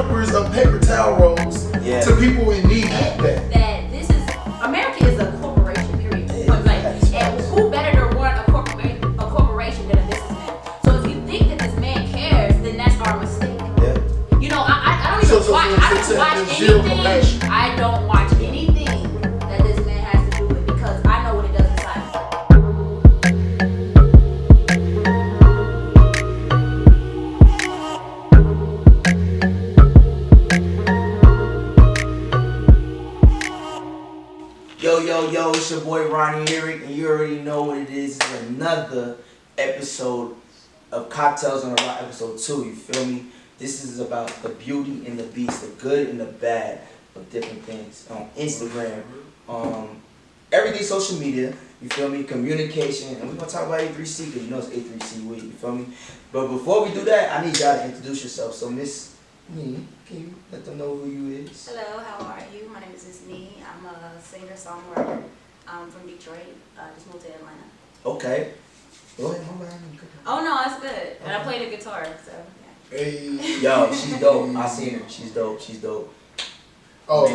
dumpers of paper towel rolls to people in need. That this is America is a corporation, period. Point blank. And who better to run a corporation than a businessman? So if you think that this man cares, then that's our mistake. Yeah. You know, I don't even watch. I don't watch anything. I don't watch anything that this man has to do with because I know what it does inside. Yo, it's your boy Ronnie Eric, and you already know what it is. It's another episode of Cocktails on the Rock, episode 2, you feel me? This is about the beauty and the beast, the good and the bad of different things. On Instagram, everything social media, you feel me? Communication, and we're going to talk about A3C, because you know it's A3C week, you feel me? But before we do that, I need y'all to introduce yourself. So Miss Nee, can you let them know who you is? Hello, how are you? My name is Miss Nee. I'm a singer-songwriter from Detroit. Just moved to Atlanta. Okay. Go ahead, my bad. Oh no, that's good. And I play the guitar, so yeah. Hey. Yo, she's dope. I seen her. She's dope. Oh,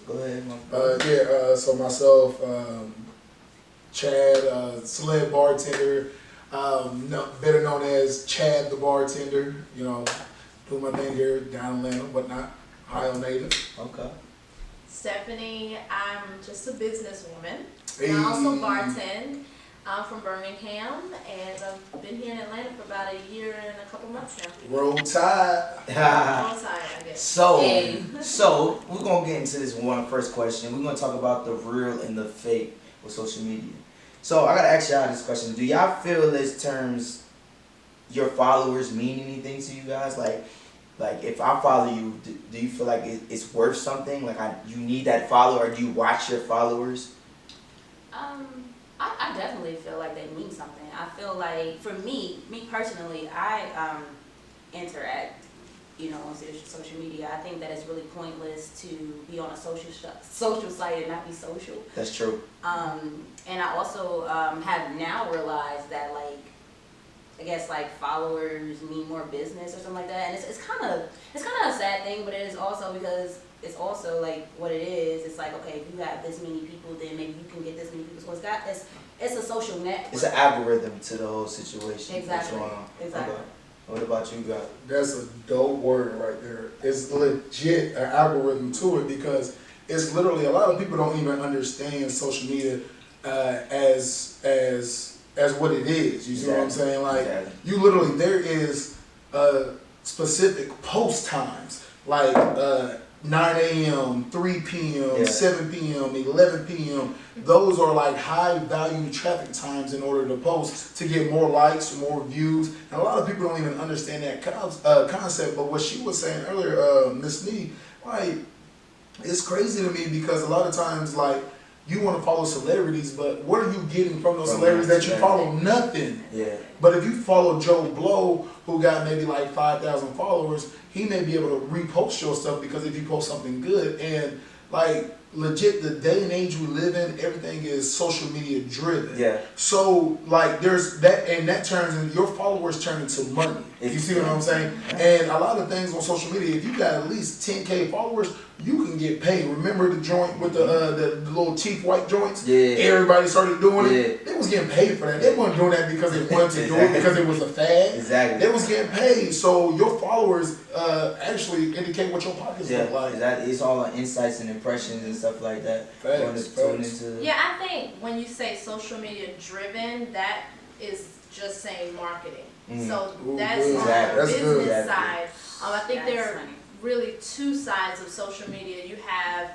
go ahead, my brother. so myself, Chad, celeb bartender, better known as Chad the bartender. You know, do my thing here down in Atlanta, whatnot. Ohio native. Okay. Stephanie, I'm just a businesswoman. Hey. I also bartend. I'm from Birmingham, and I've been here in Atlanta for about a year and a couple months now. Roll Tide. Long time, I guess. So we're gonna get into this first question. We're gonna talk about the real and the fake with social media. So I gotta ask y'all this question: do y'all feel this terms your followers mean anything to you guys? Like if I follow you, do you feel like it's worth something? Like you need that follow, or do you watch your followers? I definitely feel like they mean something. I feel like, for me personally, I interact, on social media. I think that it's really pointless to be on a social site and not be social. That's true. And I also have now realized that, like, I guess like followers mean more business or something like that, and it's kind of a sad thing, but it is also because it's also like what it is. It's like, okay, if you have this many people, then maybe you can get this many people. So it's a social network. It's an algorithm to the whole situation. Exactly. Exactly. Okay. What about you guys? That's a dope word right there. It's legit an algorithm to it because it's literally a lot of people don't even understand social media as what it is. You see what I'm saying? Like you literally, there is specific post times like 9 a.m., 3 p.m., 7 p.m., 11 p.m. Those are like high value traffic times in order to post to get more likes, more views. And a lot of people don't even understand that concept. But what she was saying earlier, Miss Nee, like it's crazy to me because a lot of times like you want to follow celebrities, but what are you getting from those celebrities that you follow? Nothing. Yeah. But if you follow Joe Blow, who got maybe like 5,000 followers, he may be able to repost your stuff because if you post something good, and like legit, the day and age we live in, everything is social media driven. Yeah. So like there's that, and that turns into your followers turn into money. You see what I'm saying? And a lot of things on social media, if you got at least 10K followers, you can get paid. Remember the joint with the little teeth white joints? Yeah. Everybody started doing it. They was getting paid for that. They weren't doing that because they wanted to do it because it was a fad. Exactly. They was getting paid. So your followers actually indicate what your pockets look like. Exactly. It's all on insights and impressions and stuff like that. Facts. Yeah, I think when you say social media driven, that is just saying marketing. Mm-hmm. So that's on the business side. I think there are really two sides of social media. You have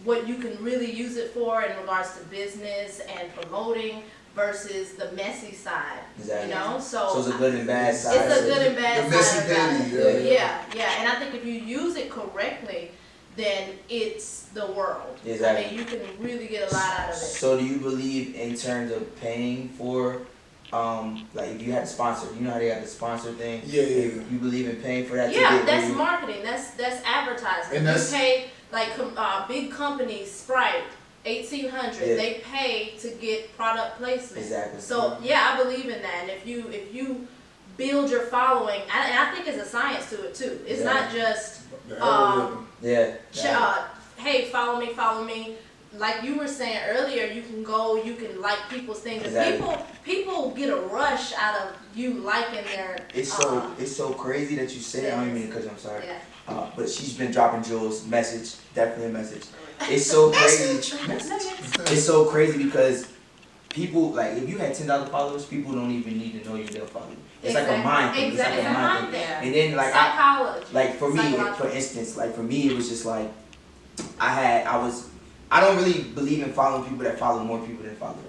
what you can really use it for in regards to business and promoting versus the messy side. Exactly. So it's a good and bad side. It's a good and bad side. The messy Yeah. And I think if you use it correctly, then it's the world. Exactly. I mean, you can really get a lot out of it. So do you believe in terms of paying for, like if you had a sponsor, you know how they have the sponsor thing? Yeah. You believe in paying for that? Yeah, that's marketing. That's advertising. And you pay like big companies, Sprite, 1800. They pay to get product placement. Exactly. So yeah, I believe in that. And if you build your following, and I think there's a science to it too. It's not just Hey, follow me. Like you were saying earlier, you can like people's things. Exactly. People get a rush out of you liking their. It's so crazy that you say it. I don't even mean to cut you. I'm sorry. Yeah. But she's been dropping jewels. Message, definitely a message. It's so crazy. It's so crazy because people, like, if you had 10,000 followers, people don't even need to know you. They'll follow you. It's like a mind thing. Exactly. It's like a mind thing. And then like psychology. for me, for instance, like for me, it was just like I don't really believe in following people that follow more people than follow them.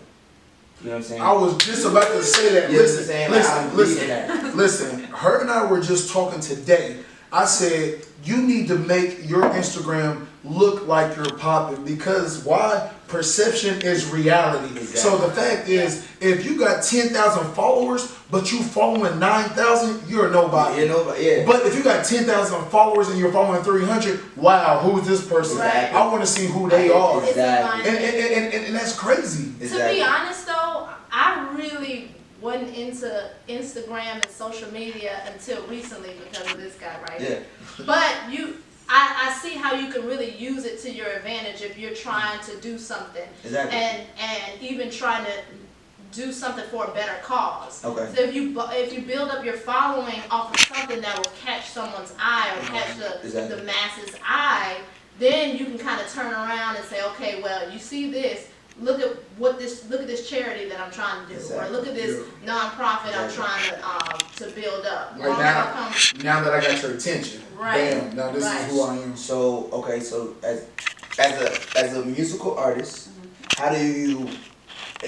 You know what I'm saying? I was just about to say that. You know what I'm saying? Listen. Her and I were just talking today. I said, you need to make your Instagram look like you're popping because why? Perception is reality. Exactly. So the fact is, if you got 10,000 followers, but you following 9,000, you're nobody. You're nobody, yeah. But if you got 10,000 followers and you're following 300, wow, who's this person? Right. I want to see who they are. Exactly. And that's crazy. Exactly. To be honest though, I really wasn't into Instagram and social media until recently because of this guy right here. But I see how you can really use it to your advantage if you're trying to do something. Exactly. And even trying to do something for a better cause. Okay. So if you build up your following off of something that will catch someone's eye or catch the masses' eye, then you can kind of turn around and say, okay, well, you see this. Look at this charity that I'm trying to do, or look at this nonprofit I'm trying to build up. Like now that I got your attention, bam, now this is who I am. So okay, so as a musical artist, how do you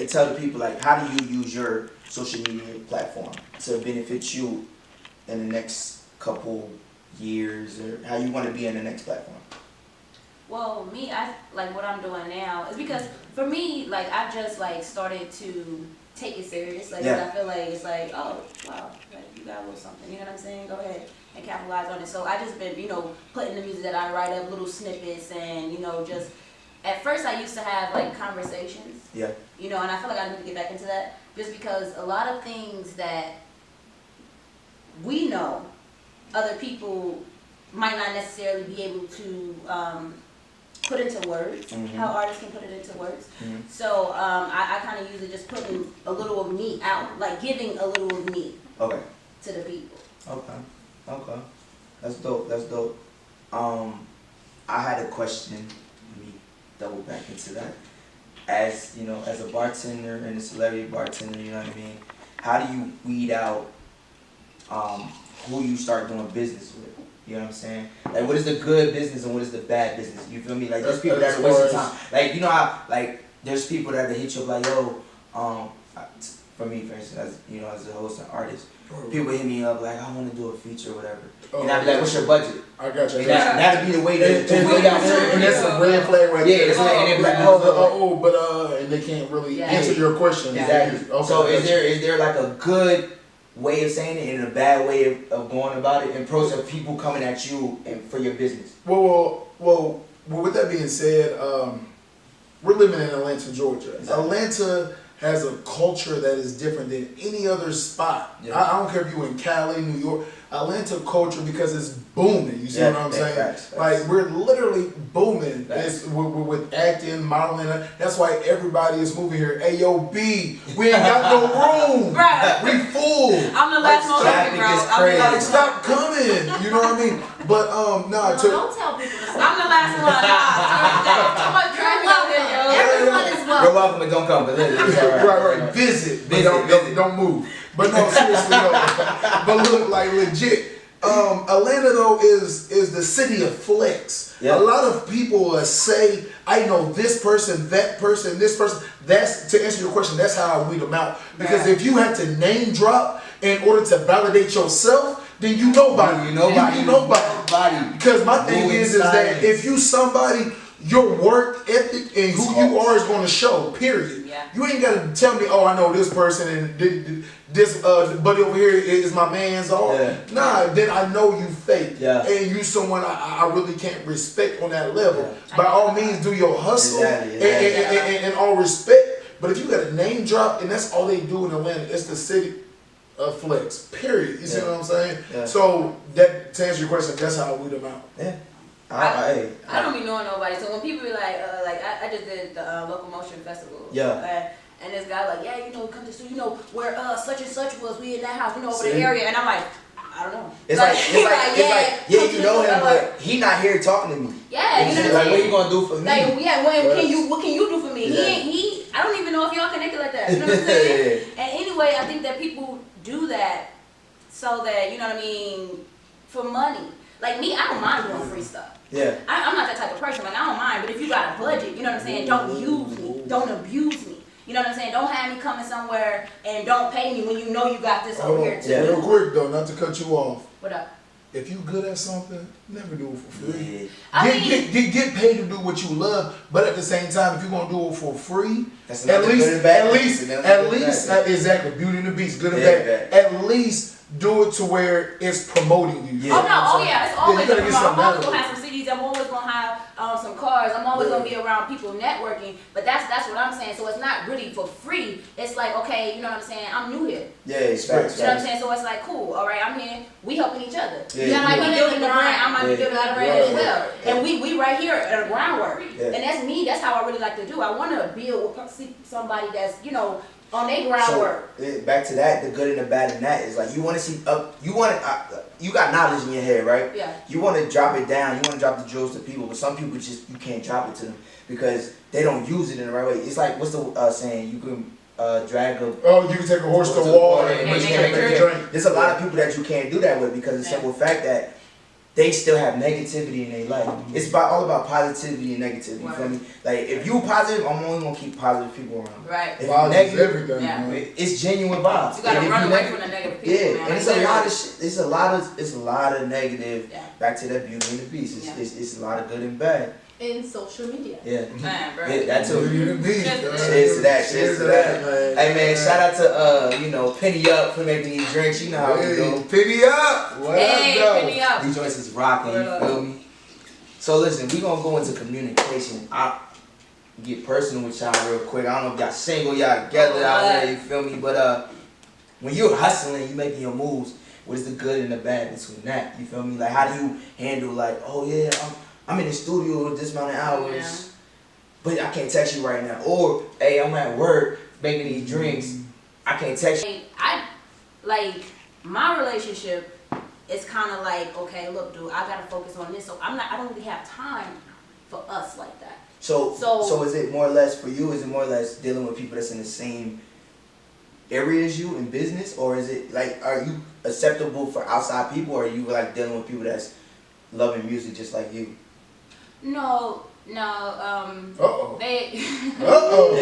tell the people, like, how do you use your social media platform to benefit you in the next couple years, or how you want to be in the next platform? Well, me, I like what I'm doing now is because for me, like I've just like started to take it serious. Like I feel like it's like, oh wow, like you got a little something. You know what I'm saying? Go ahead and capitalize on it. So I just been, putting the music that I write up, little snippets, and just at first I used to have like conversations. Yeah. And I feel like I need to get back into that just because a lot of things that we know, other people might not necessarily be able to put into words, how artists can put it into words. So I kind of use it just putting a little of me out, like giving a little of me to the people. Okay. That's dope. I had a question. Let me double back into that. As as a bartender and a celebrity bartender, you know what I mean? How do you weed out who you start doing business with? You know what I'm saying? Like, what is the good business and what is the bad business? You feel me? Like, there's people that are wasting time. Like, how, like, there's people that hit you up like, yo, for me, for instance, as a host and artist, people hit me up like, I want to do a feature or whatever. And I'd be like, what's your budget? I got you. And that'd be the way to weed out. And that's a red flag right there. Yeah, and they'd be like, and they can't really answer your question. Exactly. So is there like a good way of saying it and a bad way of going about it, and pros of people coming at you and for your business? Well, with that being said, we're living in Atlanta, Georgia. Exactly. Atlanta has a culture that is different than any other spot. I don't care if you're in Cali, New York. Atlanta culture, because it's booming. You see what I'm saying? Facts. Like, we're literally booming with acting, modeling. That's why everybody is moving here. Ayo, B, we ain't got no room. Right. We full. I'm the last one coming, bro. Crazy. Stop coming. You know what I mean? But don't tell people to stop. I'm the last one. Everyone is welcome. You're welcome, but don't come. But right. Visit. Don't move. But no, seriously, no. But look, like legit. Atlanta though is the city of flex. A lot of people say, I know this person, that person, this person. That's, to answer your question, that's how I weed them out. Because if you have to name drop in order to validate yourself, then you nobody. You nobody. Because my thing is that if you somebody, your work ethic and who you are is going to show, period. You ain't got to tell me, oh, I know this person and this buddy over here is my man's all. Nah, then I know you fake. And you someone I really can't respect on that level. By all means, do your hustle and all respect. But if you got a name drop and that's all they do in Atlanta, it's the city a flex. Period. You see what I'm saying? Yeah. So that to answer your question, that's how I weed them out. Yeah. I don't be knowing nobody. So when people be like I just did the Locomotion Festival. Yeah. And this guy like, yeah, come to the studio, where such and such was, we in that house, over the area, and I'm like, I don't know. It's like, you know him, but he not here talking to me. Yeah, you know what I'm saying? Like, what you gonna do for me? Like, yeah, what can you do for me? Yeah. I don't even know if y'all connected like that. You know what I'm saying? And anyway, I think that people do that so that, you know what I mean, for money. Like me, I don't mind doing free stuff. Yeah. I'm not that type of person. Like, I don't mind, but if you got a budget, you know what I'm saying? Don't use me. Don't abuse me. You know what I'm saying? Don't have me coming somewhere and don't pay me when you know you got this over here too. Yeah. Real quick though, not to cut you off. What up? If you good at something, never do it for free. Yeah. Get paid to do what you love, but at the same time, if you're gonna do it for free, That's at least, exactly, Beauty and the Beast, good and bad. At least do it to where it's promoting you. Yeah. It's always you gotta get I'm always something gonna have some CDs. I'm always gonna have some cars. I'm always gonna be around people networking. But that's what I'm saying. So it's not really for free. It's like, okay, you know what I'm saying? I'm new here. Yeah, it's facts. You know what I'm saying? So it's like, cool. All right, I'm here. We helping each other. Yeah. You know, like we building the brand. I might be building the brand as well. Yeah. And we right here at the groundwork. Yeah. And that's me. That's how I really like to do. I want to build with somebody that's, you know, on their groundwork. So back to that, the good and the bad in that is like you want to see you got knowledge in your head, right? Yeah. You want to drop it down. You want to drop the jewels to people, but some people just you can't drop it to them because they don't use it in the right way. It's like what's the saying? You can drag a you can take a horse to water and but you can't make it drink. There's a lot of people that you can't do that with because of the simple fact that they still have negativity in their life. It's all about positivity and negativity. You feel me? Like if you positive, I'm only gonna keep positive people around. Right. If you negative, everything. Yeah. it's genuine vibes. You gotta run away from the negative people. Yeah, Man. and it's a lot of shit. It's a lot of negative. Yeah. Back to that Beauty and the Beast. It's a lot of good and bad. In social media. Yeah. Man, bro. Yeah, that too. Beauty and the Beast. Cheers to that. Cheers to that. Hey man, shout out to Penny Up for making these drinks. You know how we do. Penny Up. Penny Up. These joints is rocking. You feel me? So listen, we gonna go into communication. I get personal with y'all real quick. I don't know if y'all single, y'all together out there. You feel me? But when you're hustling, you making your moves. What is the good and the bad between that? You feel me? Like how do you handle like, oh yeah, I'm in the studio this amount of hours, but I can't text you right now. Or, hey, I'm at work making these drinks. I can't text you. My relationship is kind of like, okay, look, dude, I gotta focus on this. So I don't really have time for us like that. So is it more or less for you? Is it more or less dealing with people that's in the same area as you in business, or is it like, are you acceptable for outside people, or are you like dealing with people that's loving music just like you? No. They. Yeah,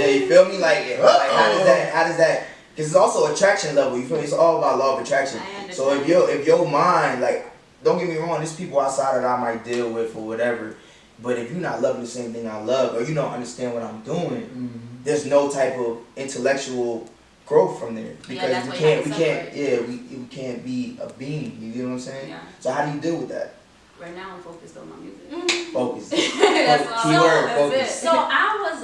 you feel me? Like how does that? Because it's also attraction level. You feel me? It's all about law of attraction. So if your mind, like, don't get me wrong, there's people outside that I might deal with or whatever. But if you're not loving the same thing I love, or you don't understand what I'm doing, there's no type of intellectual growth from there. Because we can't be a being. You get what I'm saying? Yeah. So how do you deal with that? Right now I'm focused on my music. Focus. Keyword, focus. So I was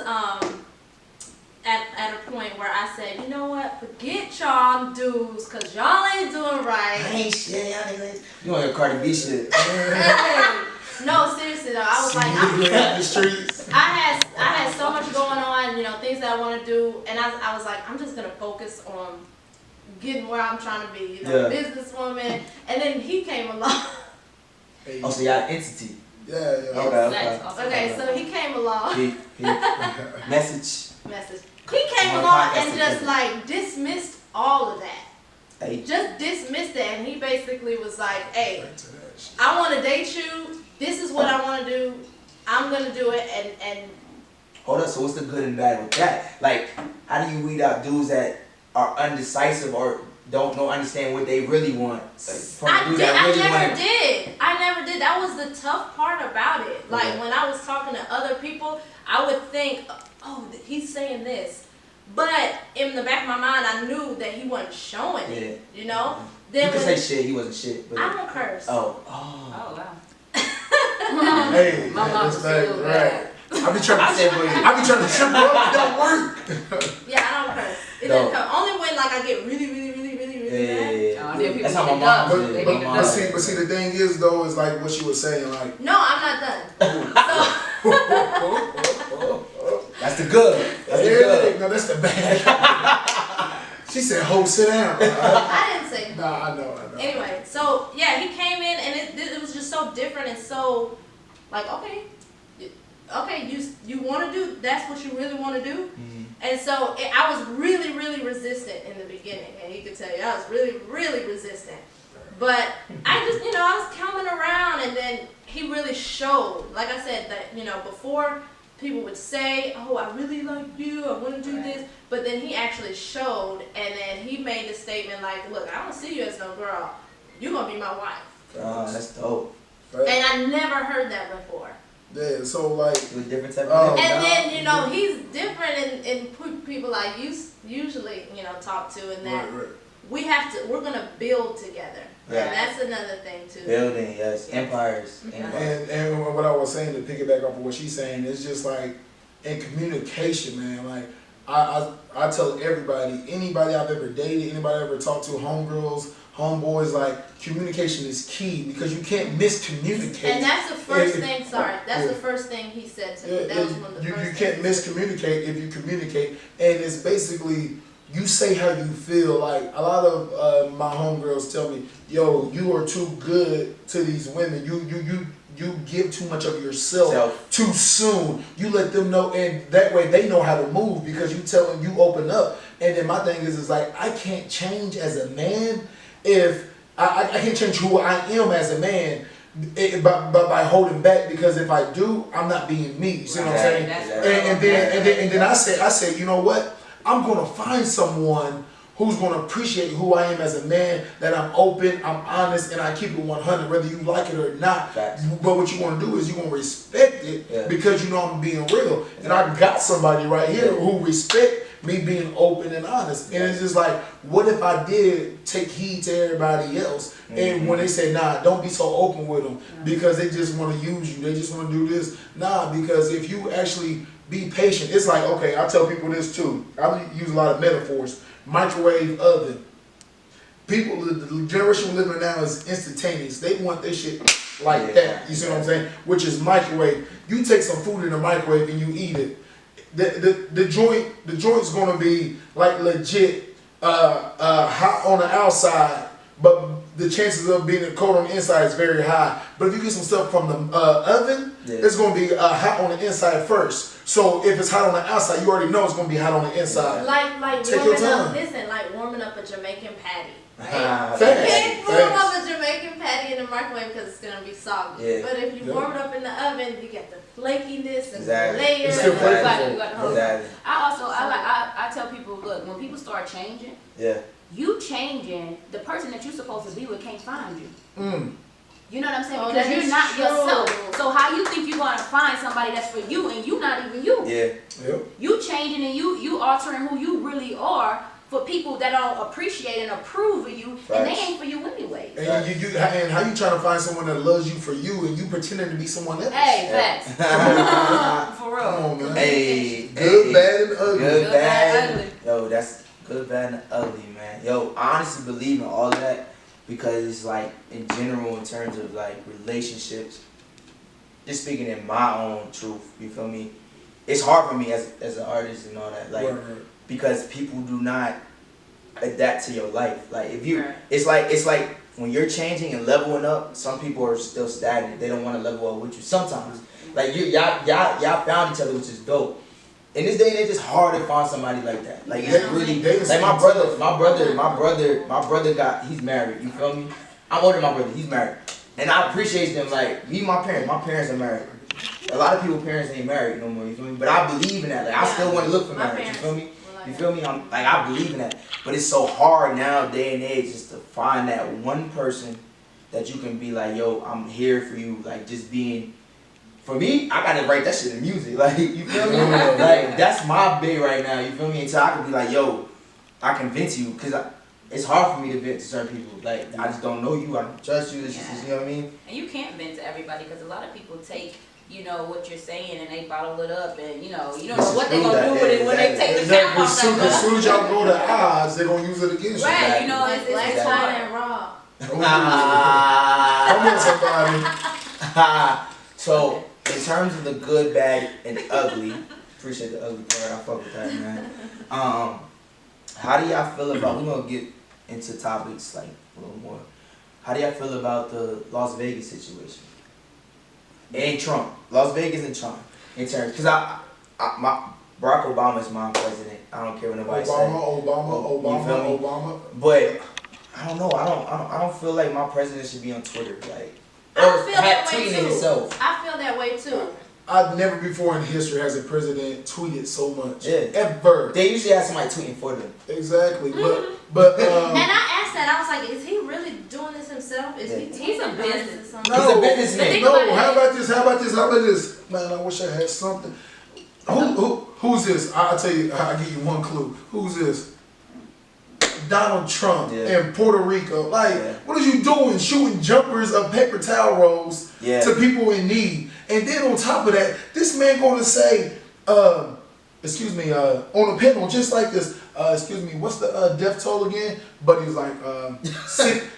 at a point where I said, you know what, forget y'all dudes, cause y'all ain't doing right. I ain't shit, you want your Cardi B shit. Hey, no, seriously though, I was like, the streets. I had so much going on, things that I want to do, and I was like, I'm just gonna focus on getting where I'm trying to be, businesswoman. And then he came along. Oh, so y'all entity. Yeah. Okay, so he came along. Message. He came along and just like dismissed all of that. Hey. Just dismissed that, and he basically was like, hey, I want to date you. This is what I want to do. I'm going to do it, and... Hold up, so what's the good and bad with that? Like, how do you weed out dudes that are undecisive or don't understand what they really want? I never did. That was the tough part about it. Like, when I was talking to other people, I would think, oh, he's saying this. But in the back of my mind, I knew that he wasn't showing it, Then you can say shit, he wasn't shit. But I don't curse. Oh, wow. Hey, my mom's still bad. I be trying to ship her up, it don't work. Yeah, I don't curse. It doesn't come. Only when like I get really Yeah. That's how my mom did it. But see, the thing is though, is like what you were saying, like. No, I'm not done. That's the good. That's the good. No, that's the bad. She said, "Ho, sit down." I didn't say. Nah, I know. Anyway, so yeah, he came in and it was just so different and so like okay, you want to do, that's what you really want to do. And so I was really resistant in the beginning, and he could tell you I was really resistant. But I just, I was coming around, and then he really showed, like I said, that, before people would say, oh, I really like you, I want to do this, but then he actually showed, and then he made the statement like, look, I don't see you as no girl, you're going to be my wife. That's dope. Right. And I never heard that before. Yeah, so like a different type of and then he's different in people I usually talk to, and that we're gonna build together. Right. And that's another thing too. Building, yes, empires. And what I was saying to piggyback off of what she's saying is just like in communication, man. Like I tell everybody, anybody I've ever dated, anybody I've ever talked to, homegirls, homeboys, like communication is key because you can't miscommunicate. And that's the first thing. Sorry, that's the first thing he said to me. That was one of the first. You can't miscommunicate if you communicate, and it's basically you say how you feel. Like a lot of my homegirls tell me, "Yo, you are too good to these women. You give too much of yourself too soon. You let them know, and that way they know how to move because you tell them, you open up." And then my thing is like I can't change as a man. If I can't change who I am as a man by holding back, because if I do, I'm not being me. You see what I'm saying? And then I say, you know what? I'm gonna find someone who's gonna appreciate who I am as a man. That I'm open, I'm honest, and I keep it 100, whether you like it or not. Facts. But what you want to do is you gonna respect it because you know I'm being real. And I got somebody right here who respect me being open and honest. And it's just like, what if I did take heed to everybody else? And when they say, nah, don't be so open with them because they just want to use you. They just want to do this. Nah, because if you actually be patient, it's like, okay, I tell people this too. I use a lot of metaphors. Microwave oven. People, the generation we're living in now is instantaneous. They want their shit like that. You see what I'm saying? Which is microwave. You take some food in the microwave and you eat it. The joint's gonna be like legit hot on the outside, but the chances of being cold on the inside is very high. But if you get some stuff from the oven, it's gonna be hot on the inside first. So if it's hot on the outside, you already know it's gonna be hot on the inside. Like warming up. Listen, like warming up a Jamaican patty. Right? You can't warm up a Jamaican patty in the microwave because it's gonna be soggy. Yeah. But if you warm it up in the oven, you get the flakiness and the layers. I tell people, look, when people start changing, you changing, the person that you're supposed to be with can't find you. You know what I'm saying? Because you're not yourself. So how you think you're gonna find somebody that's for you and you not even you? You changing and you altering who you really are for people that don't appreciate and approve of you, and they ain't for you anyway. And and how you trying to find someone that loves you for you and you pretending to be someone else? Hey, facts. For real. Come on, man. Hey, good, bad, and ugly. Good, bad, ugly. Yo, that's good, bad, and ugly, man. Yo, I honestly believe in all of that because it's like in general, in terms of like relationships. Just speaking in my own truth, you feel me? It's hard for me as an artist and all that, like. Because people do not adapt to your life. Like if you, it's like when you're changing and leveling up. Some people are still stagnant. They don't want to level up with you. Sometimes, like y'all found each other, which is dope. In this day and age, it's hard to find somebody like that. Like it's really like my brother he's married. You feel me? I'm older than my brother. He's married, and I appreciate them. Like me, my parents are married. A lot of people's parents ain't married no more. You feel me? But I believe in that. Like I still want to look for marriage. You feel me? You feel me? I believe in that. But it's so hard now, day and age, just to find that one person that you can be like, yo, I'm here for you. Like, just being, for me, I gotta write that shit in music. Like, you feel me? Like, that's my big right now. You feel me? Until I can be like, yo, I convince you. Because it's hard for me to vent to certain people. Like, I just don't know you, I don't trust you, you know what I mean? And you can't vent to everybody because a lot of people take, what you're saying and they bottle it up and, you don't know what they're going to do with it when they take the cap off that As soon as y'all go to odds, they're going to use it against you. Right, it's black, white, and raw. Come on, somebody. So, in terms of the good, bad, and ugly, appreciate the ugly part, I fuck with that, man. How do y'all feel about, we're going to get into topics like a little more. How do y'all feel about the Las Vegas situation? And Trump. Las Vegas and Trump. In terms, because Barack Obama is my president. I don't care what nobody says. Obama. But I don't know. I don't feel like my president should be on Twitter. Like, I feel that way too. Himself. I feel that way too. I've never before in history has a president tweeted so much. Yeah. Ever. They usually have somebody tweeting for them. Exactly. Mm-hmm. But and I asked that. I was like, is he really doing this himself? Is He's a business. He's a businessman. No, how about this? Man, I wish I had something. Who's this? I'll tell you, I'll give you one clue. Who's this? Donald Trump in Puerto Rico. Like, what are you doing? Shooting jumpers of paper towel rolls to people in need. And then on top of that, this man going to say, on a panel just like this, what's the death toll again? But he was like,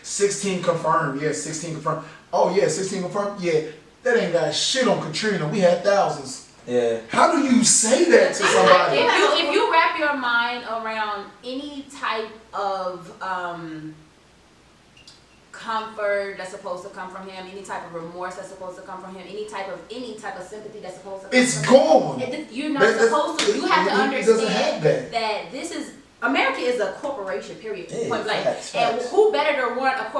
16 confirmed. Yeah, 16 confirmed. Oh yeah, 16 confirmed. Yeah, that ain't got shit on Katrina. We had thousands. Yeah. How do you say that to somebody? If you wrap your mind around any type of comfort that's supposed to come from him, any type of remorse that's supposed to come from him, any type of sympathy that's supposed to come it's from gone. him. You're not supposed to. You have to understand that this is America is a corporation, period. Point blank. Facts. And who better to run a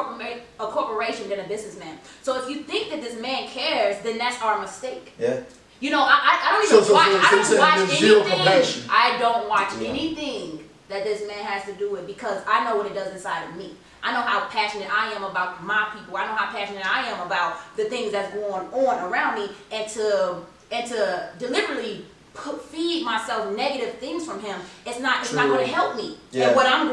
corporation than a businessman? So if you think that this man cares, then that's our mistake. Yeah. I don't even watch. I don't watch anything. I don't watch Yeah. anything that this man has to do with because I know what it does inside of me. I know how passionate I am about my people. I know how passionate I am about the things that's going on around me, and to deliberately feed myself negative things from him. It's not going to help me. Yeah. And what I'm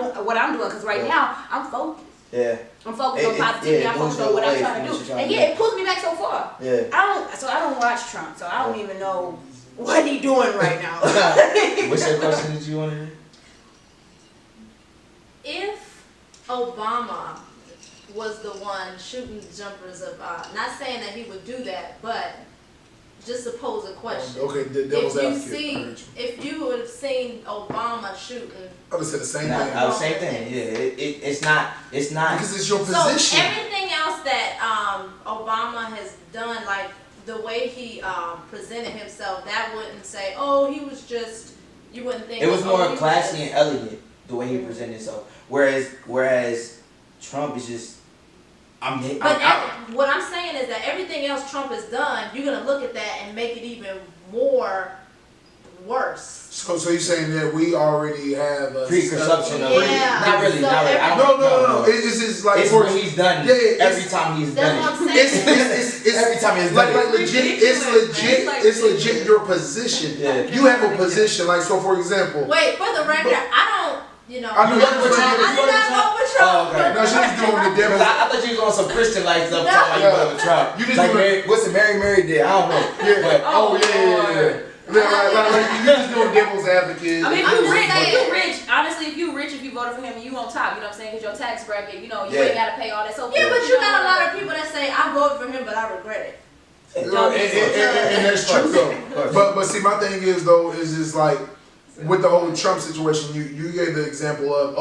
doing because right now I'm focused. Yeah. I'm focused on positivity. I'm focused on what I'm trying to do. And it pulls me back so far. Yeah. I don't watch Trump, so I don't even know what he doing right now. What's your question that you want to do? If Obama was the one shooting jumpers of, not saying that he would do that, but just to pose a question. Okay, the devil's advocate. If you would have seen Obama shooting, I would say the same thing. The same thing. Yeah, it's not because it's your position. So everything else that Obama has done, like the way he presented himself, that wouldn't say, oh, he was just. You wouldn't think. It was more classy and elegant the way he presented himself. Whereas Trump is just. What I'm saying is that everything else Trump has done, you're gonna look at that and make it even more worse. So you're saying that we already have a preconception of Not really. No. It's just like it's what he's done. Every time he's done That's what I'm saying. It's every time he's done it. It's legit your position. Yeah. You have a position, like so. For example. Wait, for the record, I don't. I did not vote for Trump. Oh, okay. No, she was doing the devil. I thought you was on some Christian like stuff talking like you voted for Trump. You just like what's the Mary did? I don't know. Yeah. Yeah. Like you just doing devil's advocate. I mean, if you rich, honestly, if you voted for him and you on top, you know what I'm saying? Because your tax bracket, you ain't got to pay all that. So yeah, but you got a lot of people that say I voted for him, but I regret it. And that's true though. But see, my thing is though, is just like with the whole Trump situation, you gave the example of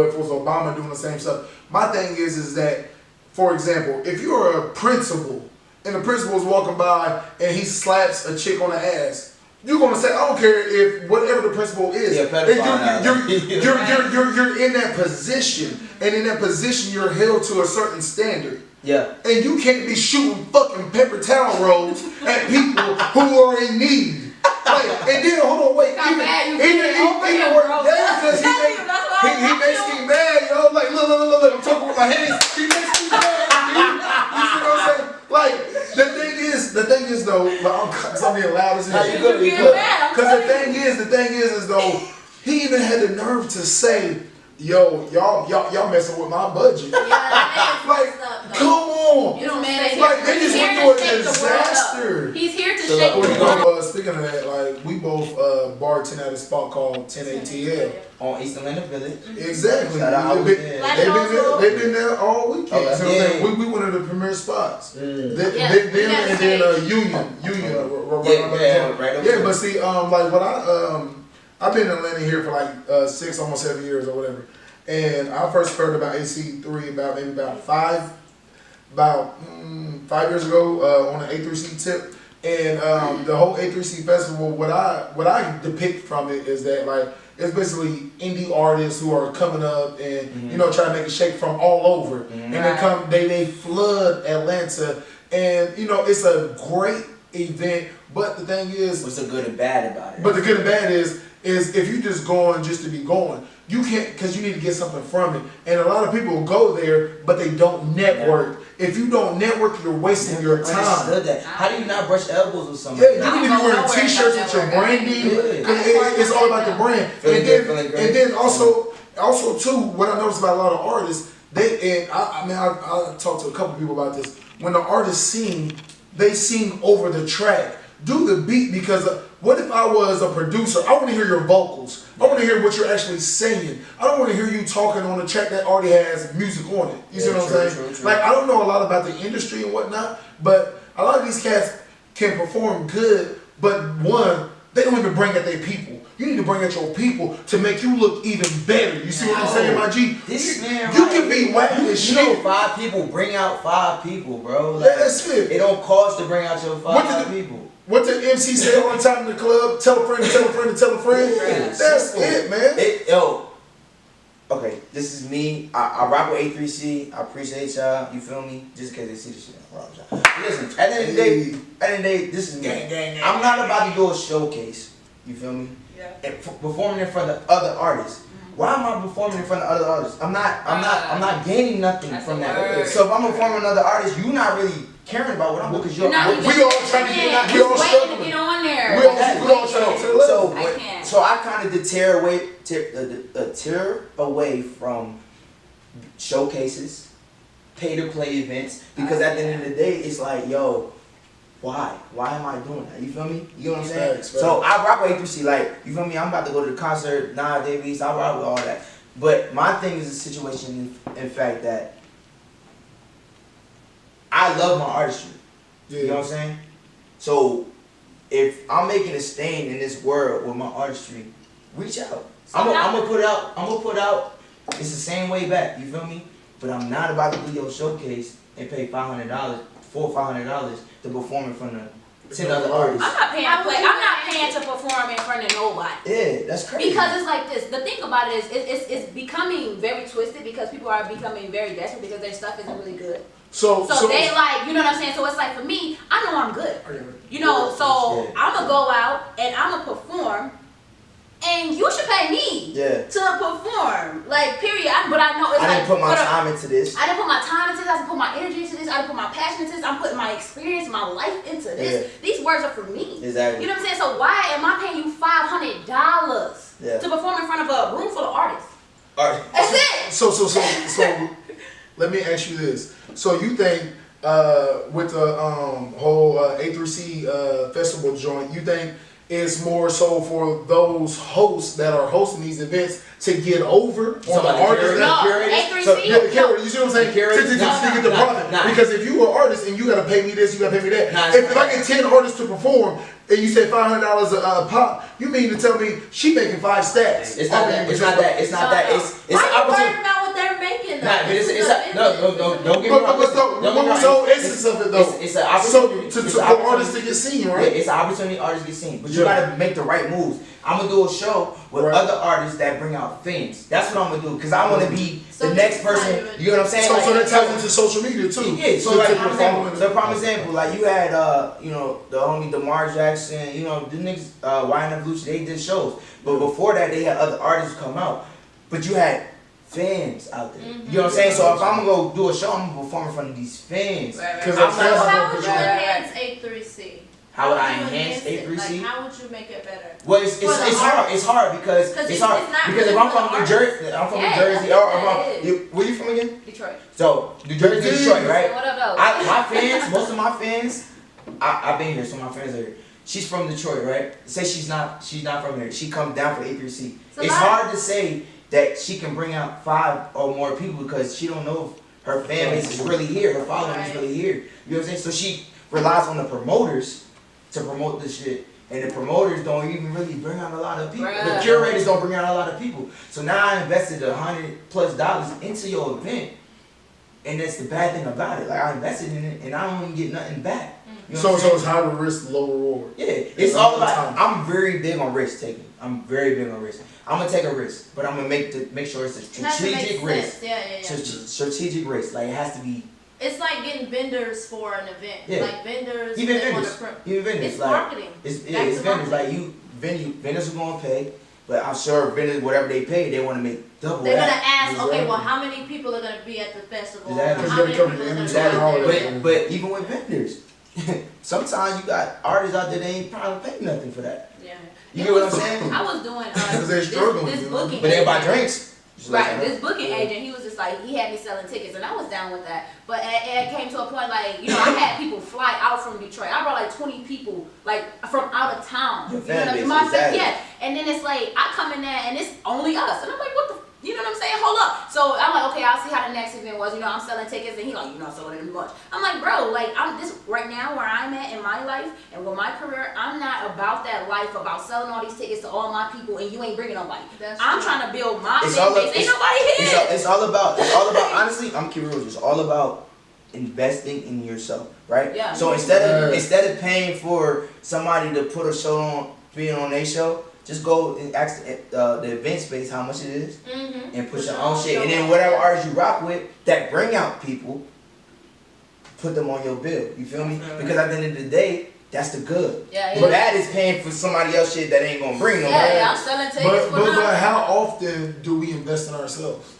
if it was Obama doing the same stuff. My thing is that, for example, if you're a principal and the principal is walking by and he slaps a chick on the ass. You're gonna say, I don't care if whatever the principal is. You're in that position, and in that position you're held to a certain standard. Yeah. And you can't be shooting fucking paper towel rolls at people who are in need. And then hold on, wait. Even worse, because he makes me mad, yo. Like look, I'm talking with my hands. He makes me mad. You see what I'm saying? Like the thing is though, I'm being loud as hell. Because the thing is though, he even had the nerve to say yo, y'all messing with my budget. Yeah, that like, up, come on. You don't manage. Like, they just went through a disaster. He's here to So, shake the world. Speaking of that, like, we both bartend at a spot called 10 ATL. On East Atlanta Village. Exactly. Shout out, They've been there all weekend. Okay. So Yeah. we went to the premier spots. Them Yeah. and then Union. Right. Yeah, but see, like what I've been in Atlanta here for like 6, almost 7 years or whatever. And I first heard about AC3 about 5 years ago on an A3C tip. And the whole A3C festival, what I depict from it is that like it's basically indie artists who are coming up and you know trying to make a shake from all over, and they flood Atlanta, and you know it's a great event. But the thing is, what's the good and bad about it? But the good and bad is if you just going just to be going, you can't, because you need to get something from it. And a lot of people go there, but they don't network. If you don't network, you're wasting your time. That. How do you not brush elbows with somebody? Yeah, you need to be wearing t-shirts with your branding. It's all about the brand. And then also too, what I noticed about a lot of artists, I talked to a couple people about this. When the artists sing, they sing over the track. Do the beat, because what if I was a producer? I want to hear your vocals. I want to hear what you're actually saying. I don't want to hear you talking on a track that already has music on it. You see what I'm saying? True. Like, I don't know a lot about the industry and whatnot, but a lot of these cats can perform good, but one, they don't even bring out their people. You need to bring out your people to make you look even better. You see what I'm saying, my G? This man, you can be whack as shit. You know, 5 people, bring out 5 people, bro. Like, that's it. It don't cost to bring out your 5 people. What the MC say all the time in the club? Tell a friend, tell a friend, tell a friend. That's it, man. Okay, this is me. I rock with A3C. I appreciate y'all. You feel me? Just in case they see this shit, I rock with y'all. Listen, at the end of the day, this is me. I'm not about to do a showcase. You feel me? Yeah. And performing in front of other artists. Why am I performing in front of other artists? I'm not gaining nothing from that. So if I'm performing with another artist, you're not really caring about what I'm doing, because we all trying to get, we all struggling to get on there. We all trying to so I kind of deter away from showcases, pay to play events, because at the end of the day, it's like, yo, why am I doing that? You feel me? You know what I'm saying? Right. So I rock with A3C, like, you feel me? I'm about to go to the concert, Davies, I rock with all that. But my thing is a situation, in fact, that I love my artistry. Yeah. You know what I'm saying? So if I'm making a stain in this world with my artistry, reach out. I'm gonna put out. It's the same way back. You feel me? But I'm not about to do your showcase and pay $500, $400 or $500 to perform in front of 10 other artists. I'm not paying to play. I'm not paying to perform in front of nobody. Yeah, that's crazy. Because it's like this. The thing about it is, it's becoming very twisted, because people are becoming very desperate because their stuff isn't really good. So they like, you know what I'm saying? So it's like, for me, I know I'm good. You know, so I'm going to go out and I'm going to perform, and you should pay me to perform. Like, period. But I know it's I didn't put my time into this. I didn't put my time into this. I didn't put my energy into this. I didn't put my passion into this. I'm putting my experience, my life into this. These words are for me. Exactly. You know what I'm saying? So why am I paying you $500 to perform in front of a room full of artists? That's it. So let me ask you this. So you think with the whole A3C festival joint, you think it's more so for those hosts that are hosting these events to get over on the artists that A3C? You see what I'm saying? To get the profit. Because if you are an artist and you gotta pay me this, you gotta pay me that. If I get 10 artists to perform and you say $500 a pop, you mean to tell me she making 5 stacks? It's not that. It's worried about what they're making though. Don't get me wrong. What was the whole essence of it though? It's an opportunity. For artists to get seen, right? Yeah, it's an opportunity artists get seen. But you gotta make the right moves. I'm gonna do a show with other artists that bring out fans. That's what I'm gonna do, because I want to be the next person. You know what I'm saying? So that ties into social media too. Yeah. So like, prime example, like you had the homie DeMar Jackson. You know the niggas YNF Lucci, they did shows. But before that, they had other artists come out. But you had fans out there. You know what I'm saying? So if I'm gonna go do a show, I'm gonna perform in front of these fans. How would you enhance A3C? How would I enhance A3C? Like, how would you make it better? Well, it's hard. It's hard because it's hard because if I'm from New Jersey, where you from again? Detroit. So New Jersey, Detroit, right? What up, though? My fans, most of my fans, I've been here, so my fans are here. She's from Detroit, right? Say she's not from here. She comes down for the A3C. It's hard to say that she can bring out 5 or more people because she don't know if her fan base is really here, her following is really here. You know what I'm saying? So she relies on the promoters to promote this shit. And the promoters don't even really bring out a lot of people. The curators don't bring out a lot of people. So now I invested $100+ into your event. And that's the bad thing about it. Like I invested in it and I don't even get nothing back. You know so it's high risk, low reward. Yeah, it's all about. I'm very big on risk taking. I'm very big on risk. I'm gonna take a risk, but I'm gonna make sure it's a strategic risk. Yeah. Strategic risk. Like it has to be. It's like getting vendors for an event. Yeah. Like vendors. Even vendors. It's like, marketing. It's vendors. Like vendors are gonna pay, but I'm sure vendors, whatever they pay, they want to make double. They're gonna ask, okay, well, how many people are gonna be at the festival? Exactly. How many people are gonna be there? But even with vendors, sometimes you got artists out there they ain't probably pay nothing for that. Yeah. You get what I'm saying? I was doing because they're struggling. This booking. But they buy drinks. Right, this booking agent, he was just like, he had me selling tickets, and I was down with that. But it came to a point, like, you know, I had people fly out from Detroit. I brought like 20 people, like, from out of town. Your fan base, exactly. Yeah, and then it's like, I come in there, and it's only us. And I'm like, what the, you know what I'm saying? Hold up. So I'm like, okay, I'll see how the next event was. You know, I'm selling tickets, and he like, you're not selling it much. I'm like, bro, like, I'm this right now where I'm at in my life and with my career, I'm not about that life, about selling all these tickets to all my people, and you ain't bringing nobody. I'm trying to build my fan base. Ain't nobody here. It's all about, honestly, I'm curious. It's all about investing in yourself, right? Yeah. So instead of paying for somebody to put a show on, being on their show, just go and ask the event space how much it is, and put your own shit. And then whatever artists you rock with that bring out people, put them on your bill. You feel me? Because at the end of the day, that's the good. Yeah. The bad is paying for somebody else shit that ain't gonna bring nobody. Yeah, I'm selling tickets but how often do we invest in ourselves?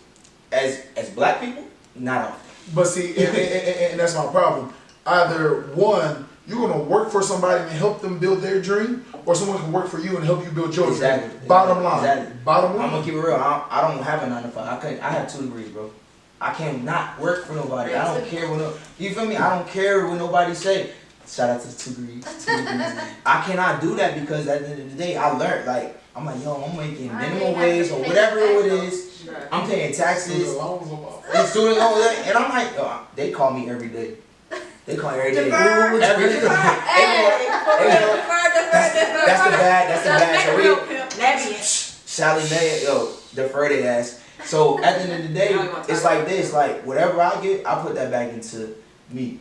As black people, not often. But see, and that's my problem. Either one, you're gonna work for somebody and help them build their dream, or someone can work for you and help you build your dream. Bottom line. Bottom line. I'm gonna keep it real. I don't have a 9 to 5. I have 2 degrees, bro. I can't not work for nobody. I don't care what you feel me. I don't care what nobody say. Shout out to the 2 degrees. 2 degrees. I cannot do that because at the end of the day, I learned I'm like, yo, I'm making minimum wage or whatever it is. I'm paying taxes. Student loans, and I'm like, they call me every day. They call me every day. Every day. That's the bad. Sally Mae, defer their ass. So at the end of the day, it's like this. Like whatever I get, I put that back into me.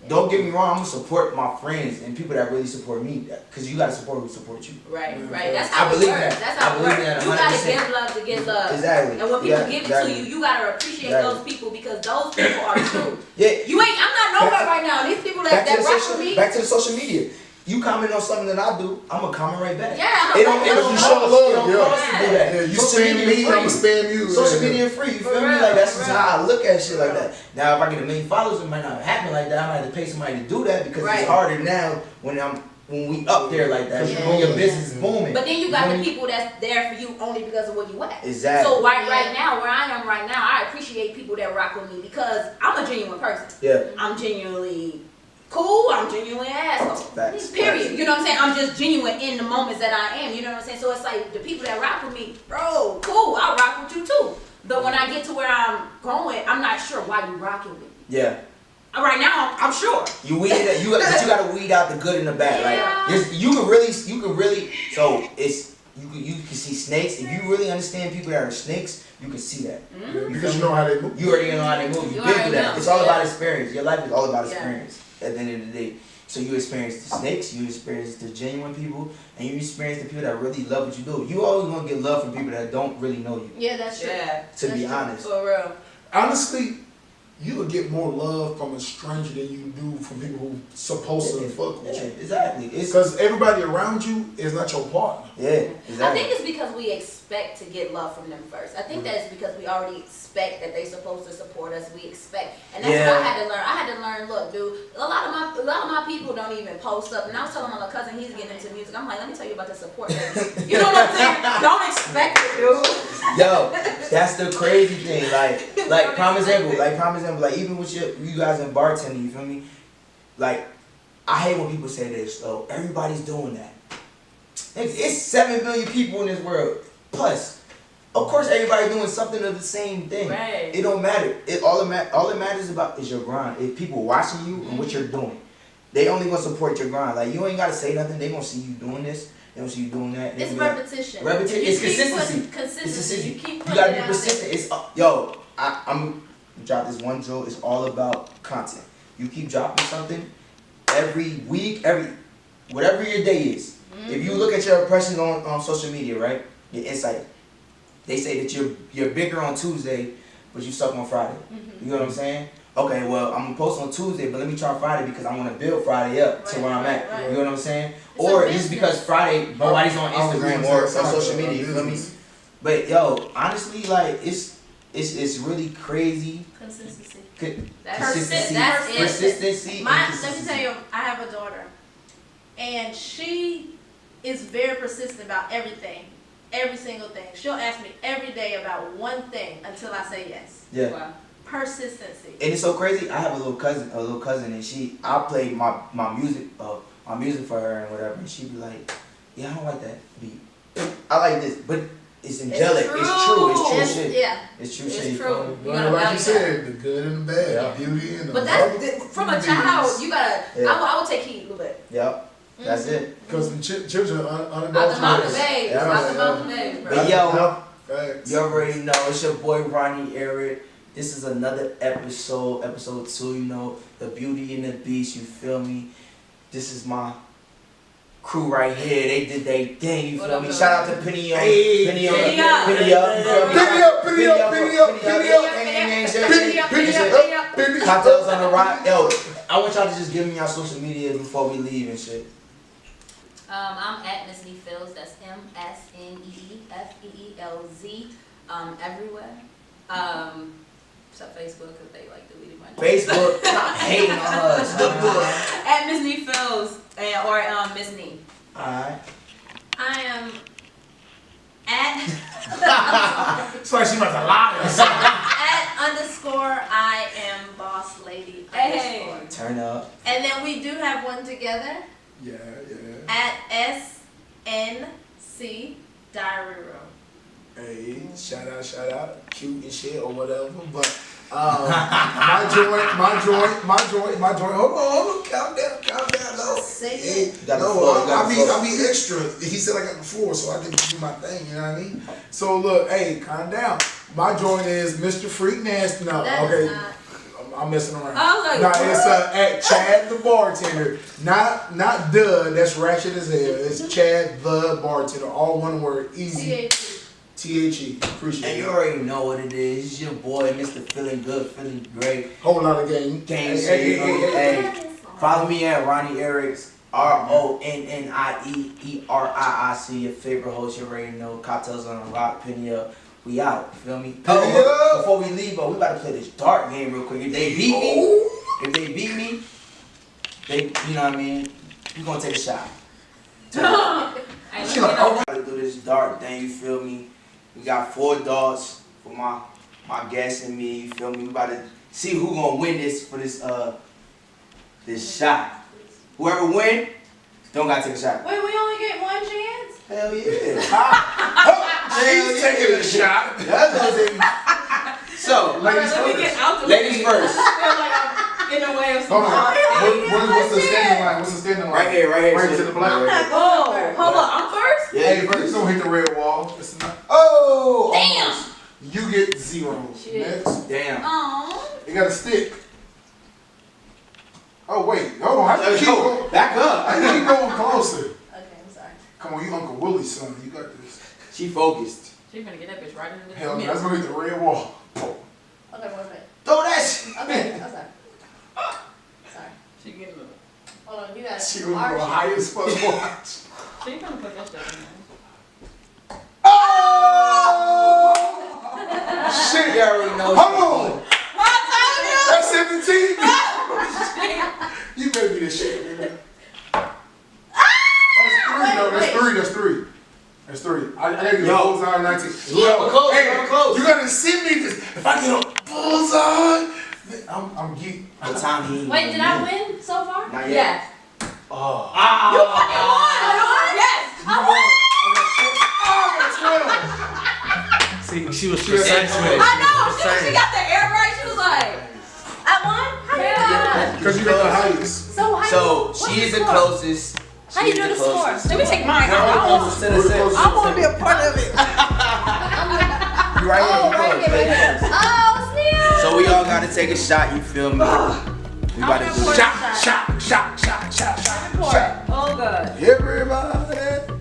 Don't get me wrong, I'm gonna support my friends and people that really support me, because you gotta support who support you. Right. That's how it works. That's how it works. You gotta give love to get love. Exactly. And when people give it to you, you gotta appreciate those people, because those people are true. Yeah. I'm not nowhere right now. These people that rock with me. Back to the social media. You comment on something that I do, I'm gonna comment right back. Yeah. It don't show love. Yeah. You spam me, I'm gonna spam you. Social media free. You feel me? Like that's just how I look at shit like that. Now, if I get 1 million followers, it might not happen like that. I might have to pay somebody to do that because it's harder now when we up there like that. When your business is booming. But then you got the people that's there for you only because of where you at. Exactly. So right now, where I am right now, I appreciate people that rock with me because I'm a genuine person. Yeah. I'm genuinely cool, I'm genuinely an asshole. Facts. Period. You know what I'm saying? I'm just genuine in the moments that I am. You know what I'm saying? So it's like the people that rock with me, bro, cool, I'll rock with you too. But when I get to where I'm going, I'm not sure why you rocking with me. Yeah. Right now, I'm sure. You weed it. You gotta weed out the good and the bad. Yeah. Like you can really. So it's you can see snakes. If you really understand people that are snakes, you can see that. Because you know how they move. You already know how they move. You've been through that. It's all about experience. Your life is all about experience. At the end of the day. So you experience the snakes, you experience the genuine people, and you experience the people that really love what you do. You always gonna get love from people that don't really know you. Yeah, that's true. Yeah. To be honest. For real. Honestly, you would get more love from a stranger than you do from people who supposed to fuck with you. Exactly. Because everybody around you is not your partner. Yeah, exactly. I think it's because we expect to get love from them first. I think that's because we already expect that they're supposed to support us. We expect, and that's what I had to learn. I had to learn. Look, dude, a lot of my people don't even post up. And I was telling my little cousin he's getting into music. I'm like, let me tell you about the support. You know what I'm saying? Don't expect it, dude. Yo, that's the crazy thing. Like prime example, like even with you guys in bartending, you feel me? Like, I hate when people say this. So everybody's doing that. It's 7 billion people in this world. Plus, of course, everybody doing something of the same thing. Right. It don't matter. All it matters about is your grind. If people watching you and what you're doing, they only gonna support your grind. Like, you ain't gotta say nothing. They gonna see you doing this. They gonna see you doing that. It's repetition. Repetition. It's consistency. Consistency. You gotta be persistent. It's yo. I'm drop this one joke. It's all about content. You keep dropping something every week, whatever your day is. If you look at your impressions on social media, right? Your insight. They say that you're bigger on Tuesday, but you suck on Friday. You know what I'm saying? Okay, well, I'm gonna post on Tuesday, but let me try Friday because I want to build Friday up to where I'm at. Right. You know what I'm saying? It's Or it's because Friday nobody's on Instagram or on social media. You feel me? But yo, honestly, like it's really crazy. Consistency. Consistency. That's it. Consistency. Let me tell you, I have a daughter, and she is very persistent about everything, every single thing. She'll ask me every day about one thing until I say yes. Yeah. Wow. Persistency. And it's so crazy. I have a little cousin, and I play my music for her and whatever, and she be like, yeah, I don't like that beat. I like this, but it's angelic. It's true shit. Yeah. It's true It's shit. true. Like you said, the good and the bad, the beauty and the But that's from a child. You gotta. I would take heed a little bit. Yep. That's it. Because the children are Out the mouth of unadulterated. babes. Yeah. Out the mouth of babes, bro. But yo, Facts. you already know it's your boy Ronnie Eric. This is another episode 2. You know, the Beauty and the Beast. You feel me? This is my crew right here. They did their thing. You feel me? Shout out to Penny up. Penny up. Cocktails on the rock. Yo, I want y'all to just give me your social media before we leave and shit. I'm at Miss Nee Feels. That's MSNEEFEELZ. Everywhere. Except Facebook, because they like deleted my name. Facebook, stop hating on us. At Miss Nee Feels or Miss Nee. Alright. I am at It's like she must have lied or something. @_ I am boss lady _ Turn up. And then we do have one together Yeah. at SNC Diary Room. Hey, shout out, cute and shit or whatever. But my joint. Hold on, calm down. No, Say hey, Got the no, floor, got the floor. I'll be extra. He said I got the floor, so I can do my thing. You know what I mean? So look, hey, calm down. My joint is Mr. Freak Nasty. No, That okay. is not. I'm messing around. I was like, No, it's at Chad the bartender. Not that's ratchet as hell. It's Chad the bartender. All one word. Easy. THE. Appreciate And it. you already know what it is. It's your boy, Mr. Feeling Good, Feeling Great. Whole lot of game. Gang shit. Hey, follow me at Ronnie Eric's RONNIEERIIC. Your favorite host, you already know. Cocktails on the rock, Penny up. We out. Feel me? Before we leave, we about to play this dart game real quick. If they beat me, you know what I mean? We gonna take a shot. I We gotta do this dart thing. You feel me? We got 4 darts for my guests and me. You feel me? We about to see who gonna win this for this shot. Whoever win, don't gotta take a shot. Wait, we only get one chance? Hell yeah. She's taking a shot. That's what I'm saying. So, ladies first. I feel like I'm in the way of Hold something. on. What's the standing line? What's the standing line? Right here. Right to the black. Oh, hold on. I'm first? Yeah, Hey, first don't hit the red wall. It's not. Oh! Damn. You get 0. Shit. Next. Damn. Oh. You got a stick. Oh wait. Hold on. How you keep going? Back up. I keep going closer. Okay, I'm sorry. Come on, you Uncle Willie's son. You got this. She focused. She's gonna get that bitch right in the Hell no, that's gonna hit the red wall. Okay, wait a minute. Throw that shit. Okay, I'm sorry. Sorry. She getting it. Hold on, you got She gonna go high as fuck watch. She gonna put that shit in there. Oh! Shit. You already know. Hold on. That's 17. You better be the shit, man. That's three. That's three. I gotta get a bullseye 19. Close. You gotta send me this. If I get a bullseye, I'm geek. What time he? Wait, did I win so far? Not yet. Yeah. Oh. You fucking won! Yes! I won! See, she was sensuous. I know! She got the air right. She was like, I won? How you do Because you got the highest. So she is the closest. How you do the score? Let me take mine out. I want to be a part of it. You right here. Oh, snap! So we all gotta take a shot. You feel me? We about to do Shot. Oh, God. Everybody.